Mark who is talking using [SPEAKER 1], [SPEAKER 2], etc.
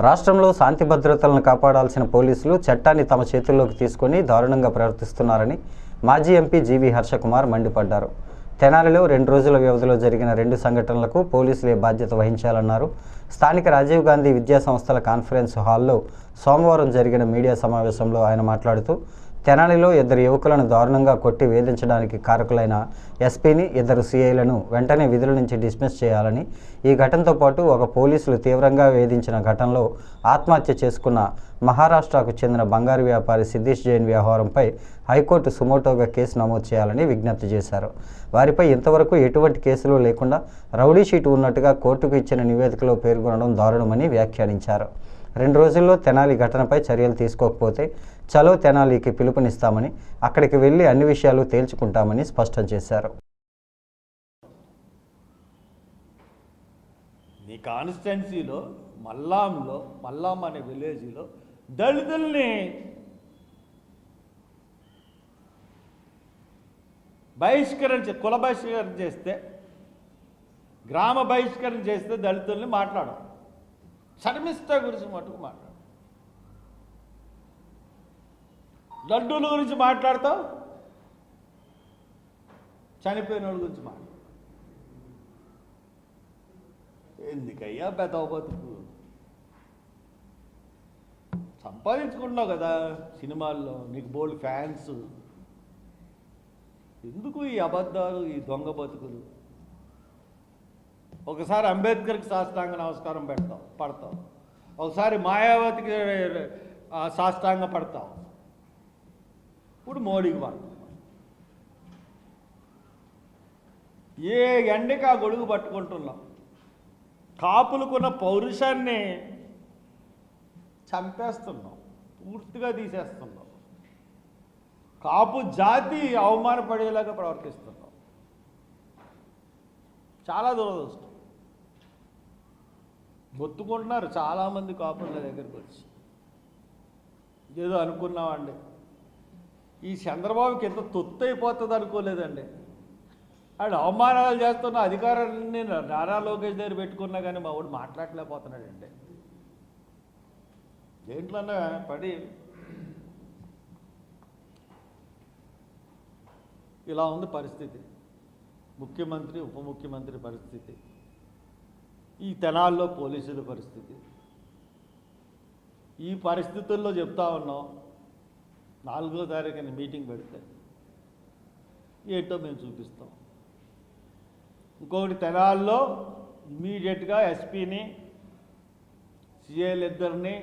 [SPEAKER 1] రాష్ట్రంలో శాంతి భద్రతలను కాపాడాల్సిన పోలీసులు చట్టాన్ని తమ చేతుల్లోకి తీసుకొని దారుణంగా ప్రవర్తిస్తున్నారని మాజీ ఎంపీ జీవీ హర్షకుమార్ మండిపడ్డారు. తెనాలిలో 2 రోజుల వ్యవధిలో జరిగిన 2 సంఘటనలకు పోలీసులే బాధ్యత వహించాలన్నారు. స్థానిక రాజీవ్ గాంధీ విద్యా సంస్థల కాన్ఫరెన్స్ హాల్లో సోమవారం జరిగిన మీడియా సమావేశంలో ఆయన మాట్లాడుతూ, తెనాలిలో 2 యువకులను దారుణంగా కొట్టి వేధించడానికి కారకులైన ఎస్పీని, 2 సీఐలను వెంటనే విధుల నుంచి డిస్మిస్ చేయాలని, ఈ ఘటనతో పాటు ఒక పోలీసులు తీవ్రంగా వేధించిన ఘటనలో ఆత్మహత్య చేసుకున్న మహారాష్ట్రకు చెందిన బంగారు వ్యాపారి సిద్ధేష్ జైన్ వ్యవహారంపై హైకోర్టు సుమోటోగా కేసు నమోదు చేయాలని విజ్ఞప్తి చేశారు. వారిపై ఇంతవరకు ఎటువంటి కేసులు లేకుండా రౌడీ షీటు ఉన్నట్టుగా కోర్టుకు ఇచ్చిన నివేదికలో పేర్కొనడం దారుణమని వ్యాఖ్యానించారు. 2 రోజుల్లో తెనాలి ఘటనపై చర్యలు తీసుకోకపోతే చలో తెనాలికి పిలుపునిస్తామని, అక్కడికి వెళ్లి అన్ని విషయాలు తేల్చుకుంటామని స్పష్టం చేశారు.
[SPEAKER 2] నీ కాన్స్టిట్యున్సీలో మల్లాం అనే విలేజ్లో దళితుల్ని కుల బహిష్కరణ చేస్తే, గ్రామ బహిష్కరణ చేస్తే దళితుల్ని మాట్లాడం, శర్మిష్ఠ గురించి మటుకు మాట్లాడు, లడ్డూల గురించి మాట్లాడతావు, చనిపోయిన వాళ్ళ గురించి మాట్లాడు. ఎందుకయ్యా బెదవ బతుకు? సంపాదించుకుంటున్నావు కదా సినిమాల్లో, నీకు బోల్డ్ ఫ్యాన్స్. ఎందుకు ఈ అబద్ధాలు, ఈ దొంగ బతుకులు? ఒకసారి అంబేద్కర్కి సాష్టాంగ నమస్కారం పడతావు, ఒకసారి మాయావతికి సాష్టాంగ పడతావు, ఇప్పుడు మోడీకి పడతావు. ఏ ఎండకి ఆ గొడుగు పట్టుకుంటున్నావు? కాపులకున్న పౌరుషాన్ని చంపేస్తున్నావు, పూర్తిగా తీసేస్తున్నావు. కాపు జాతి అవమానపడేలాగా ప్రవర్తిస్తున్నావు. చాలా దురదృష్టం. మొత్తుకుంటున్నారు చాలామంది కాపుల దగ్గరికి వచ్చి. ఏదో అనుకున్నామండి, ఈ చంద్రబాబుకి ఎంత తొత్తు అయిపోతుంది అనుకోలేదండి. ఆయన అవమానాలు చేస్తున్న అధికారాన్ని నారా లోకేష్ దగ్గర పెట్టుకున్నా కానీ మా వాడు మాట్లాడలేకపోతున్నాడండి. దేంట్లోనే పడి ఇలా ఉంది పరిస్థితి. ముఖ్యమంత్రి, ఉప ముఖ్యమంత్రి పరిస్థితి, ఈ తెనాల్లో పోలీసుల పరిస్థితి. ఈ పరిస్థితుల్లో చెప్తా ఉన్నాం, 4వ తారీఖున మీటింగ్ పెడితే ఏంటో మేము చూపిస్తాం. ఇంకొకటి, తెనాల్లో ఇమీడియట్గా ఎస్పీని, సిఐలు 2